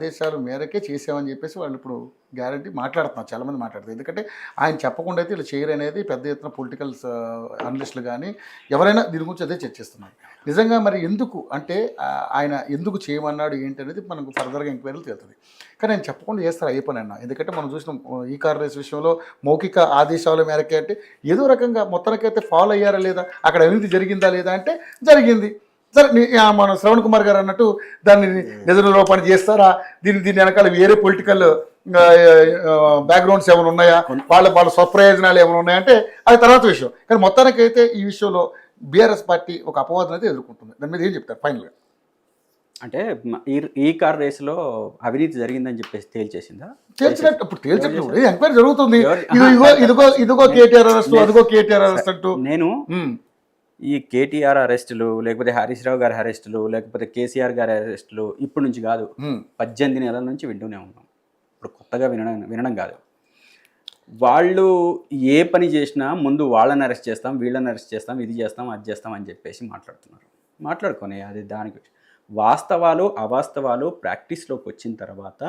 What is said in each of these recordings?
ఆదేశాల మేరకే చేసామని చెప్పేసి వాళ్ళు ఇప్పుడు గ్యారంటీ మాట్లాడుతున్నారు, చాలామంది మాట్లాడుతారు. ఎందుకంటే ఆయన చెప్పకుండా అయితే ఇలా చేయరు అనేది పెద్ద ఎత్తున పొలిటికల్ అనలిస్టులు కానీ ఎవరైనా దీని గురించి అదే చర్చిస్తున్నారు. నిజంగా మరి ఎందుకు అంటే ఆయన ఎందుకు చేయమన్నాడు ఏంటి అనేది మనకు ఫర్దర్గా ఎంక్వైరీలు తేలుతుంది. కానీ ఆయన చెప్పకుండా చేస్తారు అయ్యే పని అన్న. ఎందుకంటే మనం చూసిన ఈ కార్ రేస్ విషయంలో మౌఖిక ఆదేశాల మేరకే అంటే ఏదో రకంగా మొత్తానికైతే ఫాలో అయ్యారా లేదా, అక్కడ అవినీతి జరిగిందా లేదా అంటే జరిగింది. సరే మన శ్రవణ్ కుమార్ గారు అన్నట్టు దాన్ని నిజ నిరూపణ చేస్తారా, దీని వెనకాల వేరే పొలిటికల్ బ్యాక్గ్రౌండ్స్ ఏమైనా ఉన్నాయా, వాళ్ళ స్వప్రయోజనాలు ఏమైనా ఉన్నాయంటే అది తర్వాత విషయం. కానీ మొత్తానికైతే ఈ విషయంలో బీఆర్ఎస్ పార్టీ ఒక అపవాదం అయితే ఎదుర్కొంటుంది. దాని మీద ఏం చెప్తారు ఫైనల్గా? అంటే ఈ కార్ రేసులో అవినీతి జరిగిందని చెప్పేసి తేల్చేసిందా? తేల్చినట్టు ఇప్పుడు తేల్చినట్టు ఎంక్వైరీ జరుగుతుంది. ఇదిగో కేటీఆర్ అరెస్ట్, అదిగో కేటీఆర్ అరెస్ట్ అంటూ. నేను ఈ కేటీఆర్ అరెస్టులు, లేకపోతే హరీష్ రావు గారి అరెస్టులు, లేకపోతే కేసీఆర్ గారి అరెస్టులు ఇప్పటి నుంచి కాదు, 18 నెలల నుంచి వింటూనే ఉన్నాం. ఇప్పుడు కొత్తగా వినడం కాదు. వాళ్ళు ఏ పని చేసినా ముందు వాళ్ళని అరెస్ట్ చేస్తాం, వీళ్ళని అరెస్ట్ చేస్తాం, ఇది చేస్తాం, అది చేస్తాం అని చెప్పేసి మాట్లాడుకొని అది దానికి వాస్తవాలు అవాస్తవాలు ప్రాక్టీస్లోకి వచ్చిన తర్వాత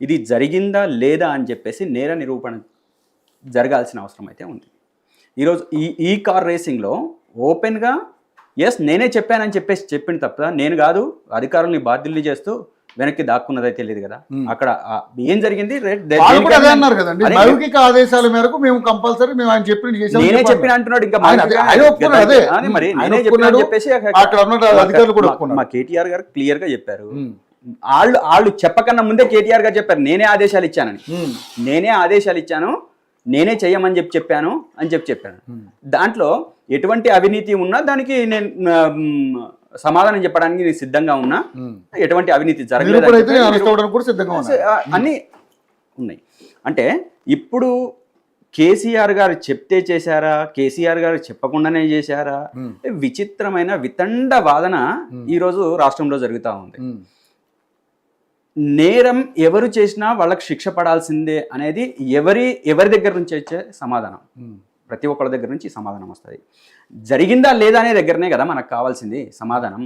ఇది జరిగిందా లేదా అని చెప్పేసి నేర నిరూపణ జరగాల్సిన అవసరం అయితే ఉంది. ఈరోజు ఈ కార్ రేసింగ్లో ఓపెన్గా నేనే చెప్పానని చెప్పేసి చెప్పిన తప్ప నేను కాదు, అధికారుల్ని బాధ్యుల్ని చేస్తూ వెనక్కి దాక్కున్నదైతే తెలియదు కదా. అక్కడ ఏం జరిగింది? ఆదేశాల మేరకు మేము కంపల్సరీ మేము ఆయన చెప్పిన నేనే చెప్పిన అంటున్నాడు. ఇంకా మరి నేనే చెప్పిన చెప్పేసి మా కేటీఆర్ గారు క్లియర్ గా చెప్పారు. వాళ్ళు చెప్పకన్నా ముందే కేటీఆర్ గారు చెప్పారు నేనే ఆదేశాలు ఇచ్చానని. నేనే ఆదేశాలు ఇచ్చాను, నేనే చెయ్యమని చెప్పాను అని చెప్పాను. దాంట్లో ఎటువంటి అవినీతి ఉన్నా దానికి నేను సమాధానం చెప్పడానికి నేను సిద్ధంగా ఉన్నా. ఎటువంటి అవినీతి జరగలేదు అన్నీ ఉన్నాయి. అంటే ఇప్పుడు కేసీఆర్ గారు చెప్తే చేశారా, కేసీఆర్ గారు చెప్పకుండానే చేశారా? విచిత్రమైన వితండ వాదన ఈరోజు రాష్ట్రంలో జరుగుతూ ఉంది. నేరం ఎవరు చేసినా వాళ్ళకి శిక్ష పడాల్సిందే అనేది ఎవరి దగ్గర నుంచి వచ్చే సమాధానం. ప్రతి ఒక్కరి దగ్గర నుంచి సమాధానం వస్తుంది. జరిగిందా లేదా అనే దగ్గరనే కదా మనకు కావాల్సింది సమాధానం.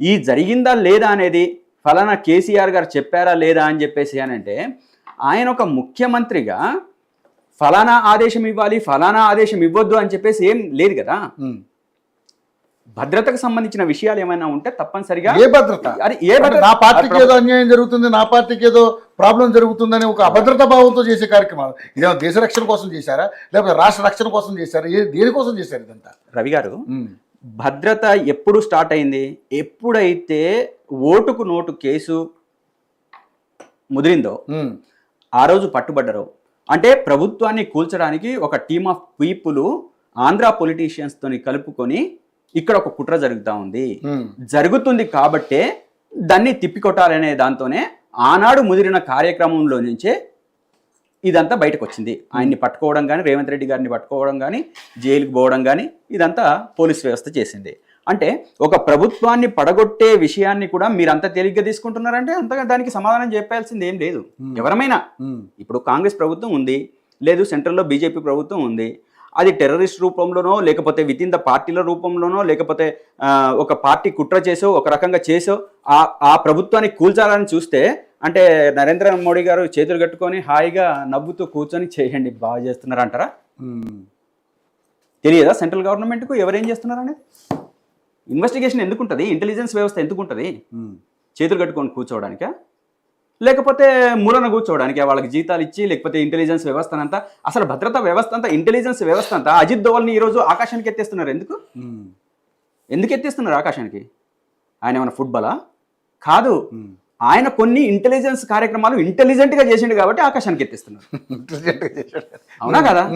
ఈ జరిగిందా లేదా అనేది ఫలానా కేసీఆర్ గారు చెప్పారా లేదా అని చెప్పేసి అని అంటే ఆయన ఒక ముఖ్యమంత్రిగా ఫలానా ఆదేశం ఇవ్వాలి, ఫలానా ఆదేశం ఇవ్వద్దు అని చెప్పేసి ఏం లేదు కదా. భద్రతకు సంబంధించిన విషయాలు ఏమైనా ఉంటే తప్పనిసరిగా ఏ భద్రత, నా పార్టీకి ఏదో అన్యాయం జరుగుతుంది, నా పార్టీకి ఏదో ప్రాబ్లం జరుగుతుందని ఒక అభద్రతా భావంతో చేసే కార్యక్రమాలు ఇదేమో దేశ రక్షణ కోసం చేశారా, లేకపోతే రాష్ట్ర రక్షణ కోసం చేశారా, దేనికోసం చేశారు ఇదంతా? రవి గారు, భద్రత ఎప్పుడు స్టార్ట్ అయింది? ఎప్పుడైతే ఓటుకు నోటు కేసు ముదిరిందో ఆ రోజు పట్టుబడ్డరో. అంటే ప్రభుత్వాన్ని కూల్చడానికి ఒక team of people Andhra politicians తోని కలుపుకొని ఇక్కడ ఒక కుట్ర జరుగుతుంది కాబట్టే దాన్ని తిప్పికొట్టాలనే దాంతోనే ఆనాడు ముదిరిన కార్యక్రమంలో నుంచే ఇదంతా బయటకు వచ్చింది. ఆయన్ని పట్టుకోవడం కానీ, రేవంత్ రెడ్డి గారిని పట్టుకోవడం కానీ, జైలుకి పోవడం కానీ ఇదంతా పోలీస్ వ్యవస్థ చేసింది. అంటే ఒక ప్రభుత్వాన్ని పడగొట్టే విషయాన్ని కూడా మీరు అంత తేలిగ్గా తీసుకుంటున్నారంటే అంతగా దానికి సమాధానం చెప్పాల్సింది ఏం లేదు. ఎవరమైనా ఇప్పుడు కాంగ్రెస్ ప్రభుత్వం ఉంది, లేదు సెంట్రల్లో బీజేపీ ప్రభుత్వం ఉంది. అది టెర్రరిస్ట్ రూపంలోనో, లేకపోతే విత్ ఇన్ ద పార్టీల రూపంలోనో, లేకపోతే ఒక పార్టీ కుట్ర చేసో, ఒక రకంగా చేసో ఆ ప్రభుత్వాన్ని కూల్చాలని చూస్తే అంటే నరేంద్ర మోడీ గారు చేతులు కట్టుకొని హాయిగా నవ్వుతూ కూర్చొని చేయండి, బాగా చేస్తున్నారు అంటారా? తెలియదా సెంట్రల్ గవర్నమెంట్కు ఎవరేం చేస్తున్నారు అనేది? ఇన్వెస్టిగేషన్ ఎందుకు ఉంటుంది? ఇంటెలిజెన్స్ వ్యవస్థ ఎందుకు ఉంటుంది? చేతులు కట్టుకొని కూర్చోవడానికా, లేకపోతే మూలన కూర్చోవడానికి వాళ్ళకి జీతాలు ఇచ్చి, లేకపోతే ఇంటెలిజెన్స్ వ్యవస్థ అంతా, అసలు భద్రతా వ్యవస్థ అంతా, ఇంటెలిజెన్స్ వ్యవస్థ అంతా అజిత్ దోవల్ని ఈరోజు ఆకాశానికి ఎత్తేస్తున్నారు. ఎందుకు ఎత్తేస్తున్నారు ఆకాశానికి? ఆయన ఏమైనా ఫుట్బాలా? కాదు, ఆయన కొన్ని ఇంటెలిజెన్స్ కార్యక్రమాలు ఇంటెలిజెంట్గా చేసిండు కాబట్టి ఆకాశానికి ఎత్తేస్తున్నారు. అవునా కదా?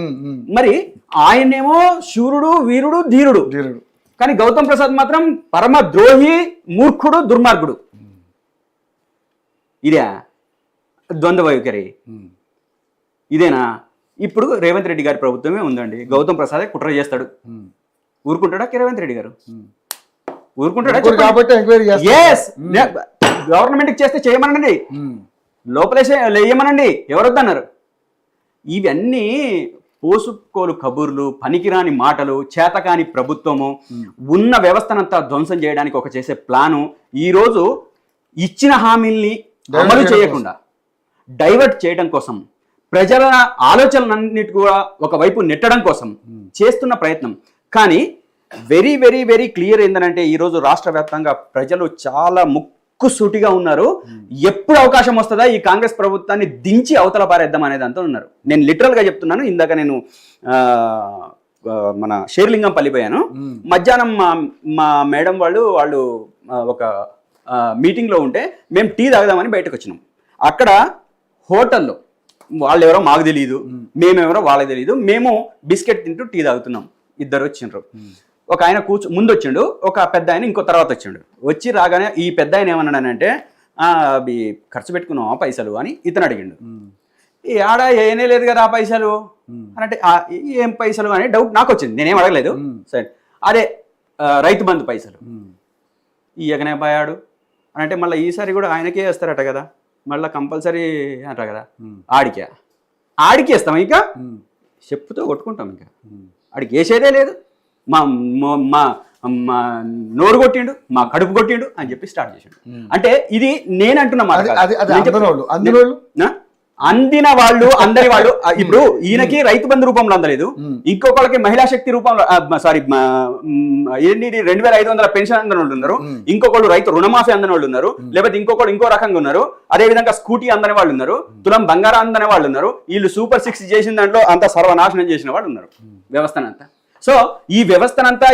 మరి ఆయనేమో శూరుడు, వీరుడు, ధీరుడు, కానీ గౌతమ్ ప్రసాద్ మాత్రం పరమ ద్రోహి, మూర్ఖుడు, దుర్మార్గుడు. ఇదే ద్వంద్వ వైఖరి, ఇదేనా? ఇప్పుడు రేవంత్ రెడ్డి గారి ప్రభుత్వమే ఉందండి. గౌతమ్ ప్రసాద్ కుట్ర చేస్తాడు, ఊరుకుంటాడా రేవంత్ రెడ్డి గారు? ఊరుకుంటాడా? గవర్నమెంట్కి చేస్తే చేయమనండి, లోపలేసే లేయమనండి, ఎవరొద్దన్నారు? ఇవన్నీ పోసుకోలు కబుర్లు, పనికిరాని మాటలు, చేతకాని ప్రభుత్వము, ఉన్న వ్యవస్థనంతా ధ్వంసం చేయడానికి ఒక చేసే ప్లాను. ఈరోజు ఇచ్చిన హామీల్ని అమలు చేయకుండా డైవర్ట్ చేయడం కోసం, ప్రజల ఆలోచనలన్నిటి కూడా ఒకవైపు నెట్టడం కోసం చేస్తున్న ప్రయత్నం. కానీ వెరీ వెరీ వెరీ క్లియర్ ఏంటంటే ఈరోజు రాష్ట్ర వ్యాప్తంగా ప్రజలు చాలా ముక్కుసూటిగా ఉన్నారు. ఎప్పుడు అవకాశం వస్తుందా ఈ కాంగ్రెస్ ప్రభుత్వాన్ని దించి అవతల పారేద్దాం అనేది అంతా ఉన్నారు. నేను లిటరల్గా చెప్తున్నాను. ఇందాక నేను మన షేర్లింగం పల్లిపోయాను. మధ్యాహ్నం మా మేడం వాళ్ళు ఒక మీటింగ్లో ఉంటే మేము టీ తాగదామని బయటకు వచ్చినాం. అక్కడ హోటల్లో వాళ్ళు ఎవరో మాకు తెలియదు, మేమెవరో వాళ్ళకి తెలియదు, మేము బిస్కెట్ తింటూ టీ తాగుతున్నాం. ఇద్దరు వచ్చిండ్రు. ఒక ఆయన ముందు వచ్చిండు, ఒక పెద్ద ఆయన ఇంకో తర్వాత వచ్చిండు. వచ్చి రాగానే ఈ పెద్ద ఆయన ఏమన్నాడంటే అవి ఖర్చు పెట్టుకున్నావా పైసలు అని ఇతను అడిగిండు. ఈ ఆడ ఏనే లేదు కదా ఆ పైసలు అని అంటే ఏం పైసలు అని డౌట్ నాకు వచ్చింది. నేనేం అడగలేదు. సరే అదే రైతు బంధు పైసలు ఇయ్యకనే పోయాడు అని అంటే మళ్ళీ ఈసారి కూడా ఆయనకే వేస్తారట కదా, మళ్ళీ కంపల్సరీ అంటారు కదా. ఆడికి వేస్తాం, ఇంకా చెప్పుతో కొట్టుకుంటాం. ఇంకా ఆడికి వేసేదే లేదు. మా నోరు కొట్టిండు, మా కడుపు కొట్టిండు అని చెప్పి స్టార్ట్ చేసిండు. అంటే ఇది నేనంటున్న మాట. అందిన వాళ్ళు అందరి వాళ్ళు ఇప్పుడు ఈయనకి రైతు బంధు రూపంలో అందలేదు, ఇంకొకళ్ళకి మహిళా శక్తి రూపంలో సారీ 2500 పెన్షన్ అందని వాళ్ళు ఉన్నారు, ఇంకొకళ్ళు రైతు రుణమాఫీ అందని వాళ్ళు ఉన్నారు, లేకపోతే ఇంకొకళ్ళు ఇంకో రకంగా ఉన్నారు, అదే విధంగా స్కూటీ అందని వాళ్ళు ఉన్నారు, తులం బంగారం అందని వాళ్ళు ఉన్నారు. వీళ్ళు సూపర్ 6 చేసిన దాంట్లో అంతా సర్వనాశనం చేసిన వాళ్ళు ఉన్నారు వ్యవస్థనంతా. సో ఈ వ్యవస్థనంతా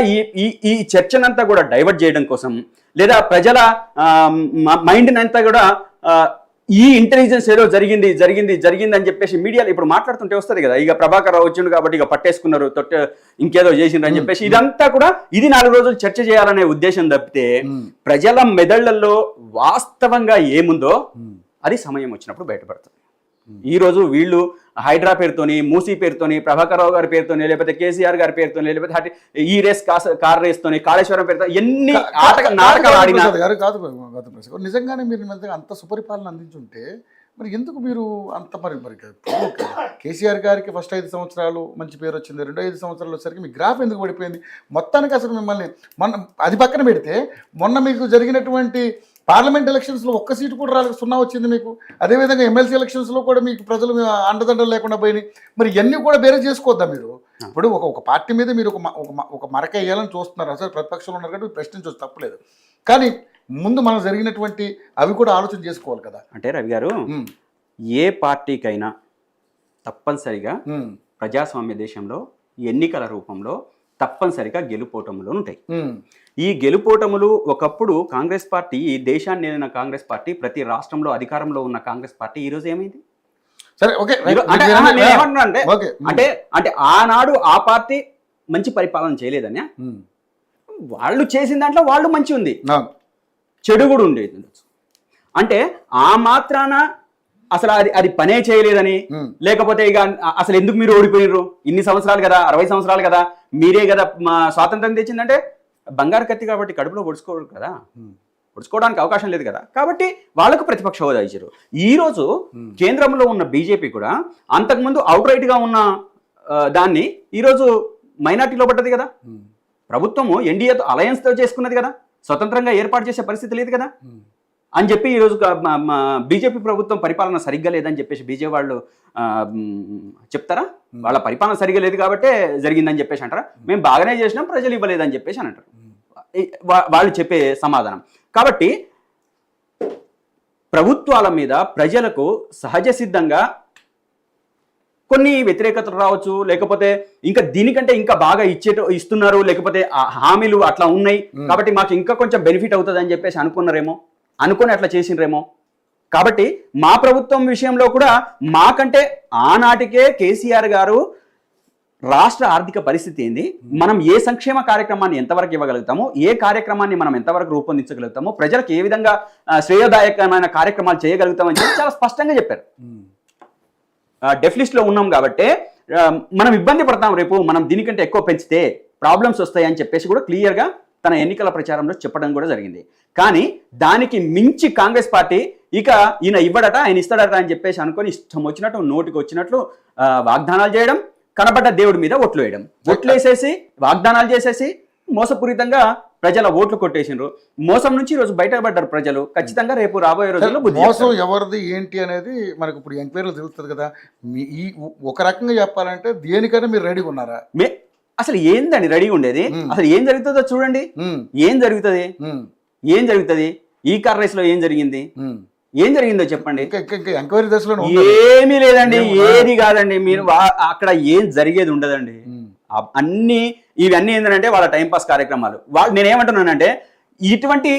ఈ చర్చనంతా కూడా డైవర్ట్ చేయడం కోసం, లేదా ప్రజల మైండ్ అంతా కూడా ఈ ఇంటెలిజెన్స్ ఏదో జరిగింది అని చెప్పేసి మీడియాలో ఇప్పుడు మాట్లాడుతుంటే వస్తుంది కదా. ఇక ప్రభాకర్ రావు వచ్చిండు కాబట్టి ఇక పట్టేసుకున్నారు, ఇంకేదో చేసిండ్రు అని చెప్పేసి ఇదంతా కూడా ఇది 4 రోజులు చర్చ చేయాలనే ఉద్దేశం తప్పితే ప్రజల మెదళ్లలో వాస్తవంగా ఏముందో అది సమయం వచ్చినప్పుడు బయటపడుతుంది. ఈ రోజు వీళ్ళు హైడ్రా పేరుతోని, మూసీ పేరుతోని, ప్రభాకర్ రావు గారి పేరుతోని, లేకపోతే కేసీఆర్ గారి పేరుతోని, లేకపోతే ఈ రేస్ కార్ రేస్ తోని, కాళేశ్వరం పేరుతో ఎన్ని నాటకాలు ఆడినా కాదు. నిజంగానే మీరు అంత సుపరిపాలన అందించుంటే మరి ఎందుకు మీరు అంత మరి కేసీఆర్ గారికి ఫస్ట్ 5 సంవత్సరాలు మంచి పేరు వచ్చింది, రెండో 5 సంవత్సరాలు వచ్చేసరికి మీ గ్రాఫ్ ఎందుకు పడిపోయింది? మొత్తానికి అసలు మిమ్మల్ని అది పక్కన పెడితే మొన్న మీకు జరిగినటువంటి పార్లమెంట్ ఎలక్షన్స్లో ఒక్క సీటు కూడా 0 వచ్చింది మీకు. అదేవిధంగా ఎమ్మెల్సీ ఎలక్షన్స్లో కూడా మీకు ప్రజలు అండదండలు లేకుండా పోయినాయి. మరి ఇవన్నీ కూడా బేరే చేసుకోవద్దా మీరు? ఇప్పుడు ఒక పార్టీ మీద మీరు ఒక మరక వేయాలని చూస్తున్నారు, అసలు ప్రతిపక్షంలో ఉన్నారు కాబట్టి ప్రశ్నించవచ్చు, తప్పలేదు. కానీ ముందు మనం జరిగినటువంటి అవి కూడా ఆలోచన చేసుకోవాలి కదా. అంటే రవి గారు, ఏ పార్టీకైనా తప్పనిసరిగా ప్రజాస్వామ్య దేశంలో ఎన్నికల రూపంలో తప్పనిసరిగా గెలుపోటములు ఉంటాయి. ఈ గెలుపోటములు ఒకప్పుడు కాంగ్రెస్ పార్టీ, ఈ దేశాన్ని ఏలిన కాంగ్రెస్ పార్టీ, ప్రతి రాష్ట్రంలో అధికారంలో ఉన్న కాంగ్రెస్ పార్టీ ఈరోజు ఏమైంది? సరే ఓకే, అంటే ఆనాడు ఆ పార్టీ మంచి పరిపాలన చేయలేదని, వాళ్ళు చేసిన దాంట్లో వాళ్ళు మంచి ఉంది, చెడు కూడా ఉండేది. అంటే ఆ మాత్రాన అసలు అది పనే చేయలేదని, లేకపోతే ఇక అసలు ఎందుకు మీరు ఓడిపోయినరు, ఇన్ని సంవత్సరాలు కదా, 60 సంవత్సరాలు కదా, మీరే కదా మా స్వాతంత్రం తెచ్చిందంటే బంగారు కత్తి కాబట్టి కడుపులో పొడుచుకోరు కదా, పొడుచుకోవడానికి అవకాశం లేదు కదా, కాబట్టి వాళ్ళకు ప్రతిపక్ష హోదా ఇచ్చారు. ఈరోజు కేంద్రంలో ఉన్న బీజేపీ కూడా అంతకుముందు అవుట్ రైట్గా ఉన్న దాన్ని ఈరోజు మైనార్టీలో పడ్డది కదా. ప్రభుత్వము ఎన్డీఏతో అలయన్స్తో చేసుకున్నది కదా, స్వతంత్రంగా ఏర్పాటు చేసే పరిస్థితి లేదు కదా అని చెప్పి ఈరోజు బీజేపీ ప్రభుత్వం పరిపాలన సరిగ్గా లేదని చెప్పేసి బీజేపీ వాళ్ళు చెప్తారా? వాళ్ళ పరిపాలన సరిగ్గా లేదు కాబట్టే జరిగిందని చెప్పేసి అంటారా? మేము బాగానే చేసినాం, ప్రజలు ఇవ్వలేదని చెప్పేసి అని అంటారు వాళ్ళు చెప్పే సమాధానం. కాబట్టి ప్రభుత్వాల మీద ప్రజలకు సహజ సిద్ధంగా కొన్ని వ్యతిరేకతలు రావచ్చు, లేకపోతే ఇంకా దీనికంటే ఇంకా బాగా ఇస్తున్నారు, లేకపోతే హామీలు అట్లా ఉన్నాయి కాబట్టి మాకు ఇంకా కొంచెం బెనిఫిట్ అవుతుంది అని చెప్పేసి అనుకుని అట్లా చేసిండ్రేమో. కాబట్టి మా ప్రభుత్వం విషయంలో కూడా మాకంటే ఆనాటికే కేసీఆర్ గారు రాష్ట్ర ఆర్థిక పరిస్థితి ఏంది, మనం ఏ సంక్షేమ కార్యక్రమాన్ని ఎంతవరకు ఇవ్వగలుగుతాము, ఏ కార్యక్రమాన్ని మనం ఎంతవరకు రూపొందించగలుగుతాము, ప్రజలకు ఏ విధంగా శ్రేయోదాయకమైన కార్యక్రమాలు చేయగలుగుతామని చెప్పి చాలా స్పష్టంగా చెప్పారు. డెఫ్లిస్ట్లో ఉన్నాం కాబట్టి మనం ఇబ్బంది పడతాం, రేపు మనం దీనికంటే ఎక్కువ పెంచితే ప్రాబ్లమ్స్ వస్తాయి అని చెప్పేసి కూడా క్లియర్గా తన ఎన్నికల ప్రచారంలో చెప్పడం కూడా జరిగింది. కానీ దానికి మించి కాంగ్రెస్ పార్టీ ఇక ఈయన ఇవ్వడట, ఆయన ఇస్తాడట అని చెప్పేసి అనుకొని ఇష్టం వచ్చినట్టు నోటికి వచ్చినట్లు వాగ్దానాలు చేయడం, కనబడ్డ దేవుడి మీద ఒట్లు వేయడం, ఒట్లు వేసేసి వాగ్దానాలు చేసేసి మోసపూరితంగా ప్రజల ఓట్లు కొట్టేసిండ్రు. మోసం నుంచి ఈ రోజు బయటపడ్డారు ప్రజలు. ఖచ్చితంగా రేపు రాబోయే రోజుల్లో బుద్ధి మోసం చెప్తారు. ఎవరిది ఏంటి అనేది మనకు ఇప్పుడు ఎంక్వైరీలో తెలుస్తుంది కదా. ఈ ఒక రకంగా చెప్పాలంటే దేనికైనా మీరు రెడీగా ఉన్నారా? అసలు ఏందండి రెడీ ఉండేది? అసలు ఏం జరుగుతుందో చూడండి. ఏం జరుగుతుంది? ఏం జరుగుతుంది? ఈ కార్ రేస్ లో ఏం జరిగింది? ఏం జరిగిందో చెప్పండి. ఎంక్వైరీ దశలో ఏమీ లేదండి, ఏది కాదండి. మీరు అక్కడ ఏం జరిగేది ఉండదండి. అన్ని ఇవన్నీ ఏంటంటే వాళ్ళ టైంపాస్ కార్యక్రమాలు. నేనేమంటున్నానంటే ఇటువంటి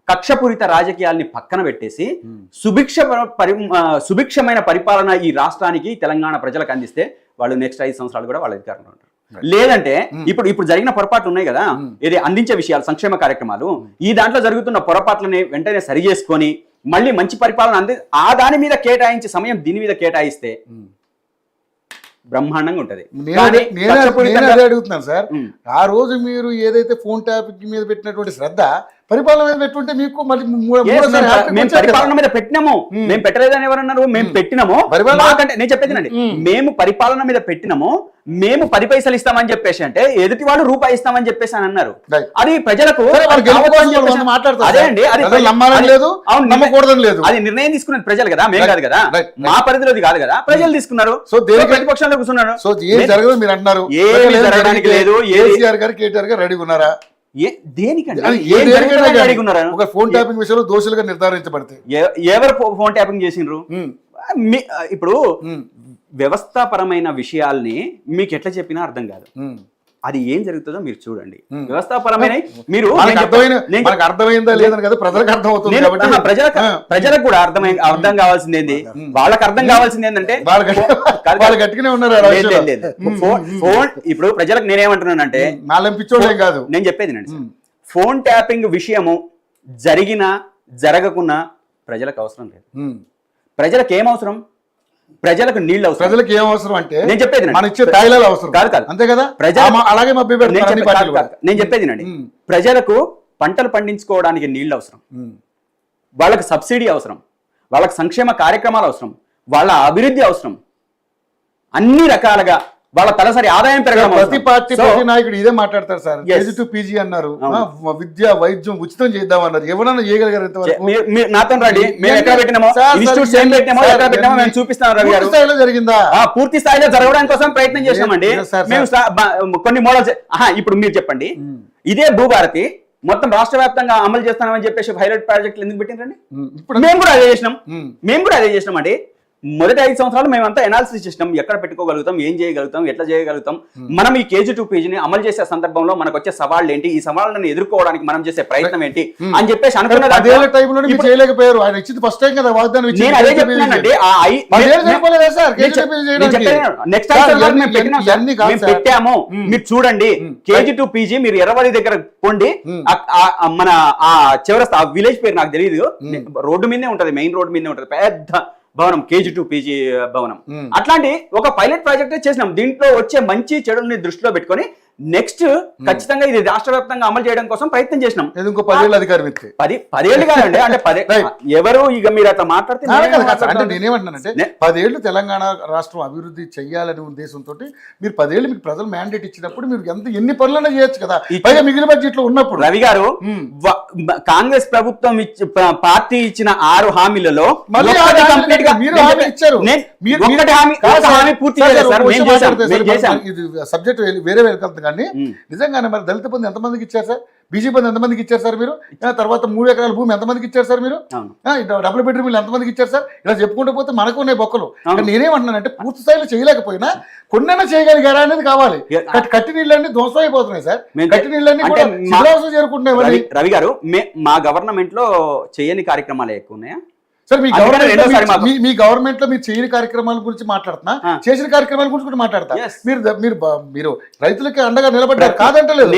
కక్షపూరిత రాజకీయాల్ని పక్కన పెట్టేసి సుభిక్షమైన పరిపాలన ఈ రాష్ట్రానికి తెలంగాణ ప్రజలకు అందిస్తే వాళ్ళు నెక్స్ట్ 5 సంవత్సరాలు కూడా వాళ్ళ అధికారంలో ఉంటారు. లేదంటే ఇప్పుడు జరిగిన పొరపాట్లు ఉన్నాయి కదా, ఇది అందించే విషయాలు, సంక్షేమ కార్యక్రమాలు, ఈ దాంట్లో జరుగుతున్న పొరపాట్లని వెంటనే సరి చేసుకొని మళ్ళీ మంచి పరిపాలన ఆ దాని మీద కేటాయించి సమయం దీని మీద కేటాయిస్తే బ్రహ్మాండంగా ఉంటది. నేను అడుగుతున్నాను సార్, ఆ రోజు మీరు ఏదైతే ఫోన్ ట్యాపింగ్ మీద పెట్టినటువంటి శ్రద్ధ పరిపాలన మీద పెట్టుంటే మీకు మళ్ళీ మేము పరిపాలన మీద పెట్టినాము. మేము పెట్టలేదని ఎవరన్నారు? మేము పెట్టినాము. నేను చెప్పేది మేము పరిపాలన మీద పెట్టినాము. మేము 10 పైసలు ఇస్తామని చెప్పేసి అంటే ఎదుటి వాళ్ళు రూపాయి ఇస్తామని చెప్పేసి అని అన్నారు. అది ప్రజలకు అది నిర్ణయం తీసుకున్నది ప్రజలు కదా, మేము కాదు కదా. మా పరిధిలోది కాదు కదా, ప్రజలు తీసుకున్నారు. సో ప్రతిపక్షంలో కూర్చున్నారు. సో ఏం జరగదు మీరు అంటున్నారు. ఏమి జరగడానికి లేదు. కేసీఆర్ గారు కేటీఆర్ గారు రెడీ ఉన్నారా? ఒక ఫోన్ ట్యాపింగ్ విషయంలో దోషులుగా నిర్ధారించబడితే ఎవరు ఫోన్ ట్యాపింగ్ చేసిండ్రు? ఇప్పుడు వ్యవస్థాపరమైన విషయాల్ని మీకు ఎట్లా చెప్పినా అర్థం కాదు. అది ఏం జరుగుతుందో మీరు చూడండి. వ్యవస్థాపరమైన మీరు అర్థమైందా లేదని కదా ప్రజలకు అర్థం అవుతుంది. ప్రజలకు కూడా అర్థం కావాల్సింది ఏంది, వాళ్ళకి అర్థం కావాల్సింది ఏంటంటే వాళ్ళు గట్టిగానే ఉన్నారు. ఫోన్ ఇప్పుడు ప్రజలకు నేనేమంటున్నానంటే కాదు, నేను చెప్పేది నండి, ఫోన్ ట్యాపింగ్ విషయము జరిగినా జరగకున్నా ప్రజలకు అవసరం లేదు. ప్రజలకు ఏం అవసరం? ప్రజలకు నీళ్ళు అవసరం. ప్రజలకు ఏం అవసరం అంటే నేను చెప్పేది మన ఇచ్చే తాయిలాలు అవసరం కాదు కాదు అంతే కదా. అలాగే నేను చెప్పేది నండి, ప్రజలకు పంటలు పండించుకోవడానికి నీళ్ళు అవసరం, వాళ్ళకి సబ్సిడీ అవసరం, వాళ్ళకి సంక్షేమ కార్యక్రమాలు అవసరం, వాళ్ళ అభివృద్ధి అవసరం. అన్ని రకాలుగా వాళ్ళ తలసరి ఆదాయం పెరగడం. ప్రతి పార్టీ ప్రతి నాయకుడు ఇదే మాట్లాడతారు సార్. కేజీ టు పీజీ అన్నారు, విద్య వైద్యం ఉచితం చేద్దామన్నారు. ఎవరన్నా చేయగలిగారు? నాతో రండి, మేము ఎక్కడ పెట్టినామో ఇన్స్టిట్యూట్స్ ఏం పెట్టినామో ఎక్కడ పెట్టినామో మేము చూపిస్తాం. రవి గారు స్థాయిలో జరిగిందా? పూర్తి స్థాయిలో జరగడానికి కోసం ప్రయత్నం చేసినామండి మేము కొన్ని మోడల్స్. ఇప్పుడు మీరు చెప్పండి, ఇదే భూభారతి మొత్తం రాష్ట్ర వ్యాప్తంగా అమలు చేస్తామని చెప్పేసి పైలట్ ప్రాజెక్టులు ఎందుకు పెట్టిందండి? మేము కూడా అదే చేసినాం అండి. మొదటి 5 సంవత్సరాలు మేమంతా అనాలిసిస్ చేసినాం, ఎక్కడ పెట్టుకోగలుగుతాం, ఏం చేయగలుగుతాం, ఎట్లా చేయగలుగుతాం. మనం ఈ కేజీ టు పేజీని అమలు చేసే సందర్భంలో మనకు వచ్చే సవాళ్ళు ఏంటి, ఈ సవాళ్ళను ఎదుర్కోవడానికి మనం చేసే ప్రయత్నం ఏంటి అని చెప్పేసి అనుకున్నారు. పెట్టాము, మీరు చూడండి. కేజీ టు పీజీ మీరు ఎర్రవల్లి దగ్గర పోండి, మన ఆ చివరస్తా విలేజ్ పేరు నాకు తెలియదు, రోడ్డు మీదే ఉంటది, మెయిన్ రోడ్డు మీదే ఉంటది పెద్ద భవనం, కేజీ టు పీజీ భవనం. అట్లాంటి ఒక పైలట్ ప్రాజెక్ట్ చేసినాం. దీంట్లో వచ్చే మంచి చెడుల్ని దృష్టిలో పెట్టుకొని నెక్స్ట్ ఖచ్చితంగా ఇది రాష్ట్ర వ్యాప్తంగా అమలు చేయడం కోసం ప్రయత్నం చేసినాం. 10 ఏళ్ళు అధికారం ఇస్తే 10 ఏళ్ళు కాదండి, అంటే ఎవరు ఇక మీరు అట్లా మాట్లాడితే నేనేమంటున్నానంటే 10 ఏళ్ళు తెలంగాణ రాష్ట్రం అభివృద్ధి చెయ్యాలనే ఉద్దేశంతో మీరు 10 ఏళ్ళు మీకు ప్రజలు మ్యాండేట్ ఇచ్చినప్పుడు మీరు ఎన్ని పనులైనా చేయొచ్చు కదా, పైగా మిగిలిన బడ్జెట్ లో ఉన్నప్పుడు. రవి గారు, కాంగ్రెస్ ప్రభుత్వం పార్టీ ఇచ్చిన 6 హామీలలో సబ్జెక్ట్ వేరే కానీ నిజంగానే మరి దళిత బంధు ఎంతమందికి ఇచ్చారు సార్? బీజీ బంధు ఎంతమందికి ఇచ్చారు సార్? మీరు తర్వాత 3 ఎకరాల భూమి ఎంతమందికి ఇచ్చారు సార్? మీరు డబుల్ బెడ్రూమ్ ఇల్లు ఎంతమందికి ఇచ్చారు సార్? ఇలా చెప్పుకుంటూ పోతే మనకు ఉన్నాయి బొక్కలు. నేనేమంటున్నానంటే పూర్తి స్థాయిలో చేయలేకపోయినా కొన్నైనా చేయగలిగారా అనేది కావాలి. కట్టి నీళ్ళన్నీ ధ్వంసం అయిపోతున్నాయి సార్, కట్టి నీళ్ళన్నీ చేరుకుంటున్నాయి. రవి గారు, మా గవర్నమెంట్ లో చేయని కార్యక్రమాలు ఎక్కువ ఉన్నాయా సార్? మీ గవర్నమెంట్ లో మీరు చేయని కార్యక్రమాల గురించి మాట్లాడుతున్నా, చేసిన కార్యక్రమాల గురించి కూడా మాట్లాడతా. మీరు రైతులకి అండగా నిలబడ్డారు కాదంటలేదు.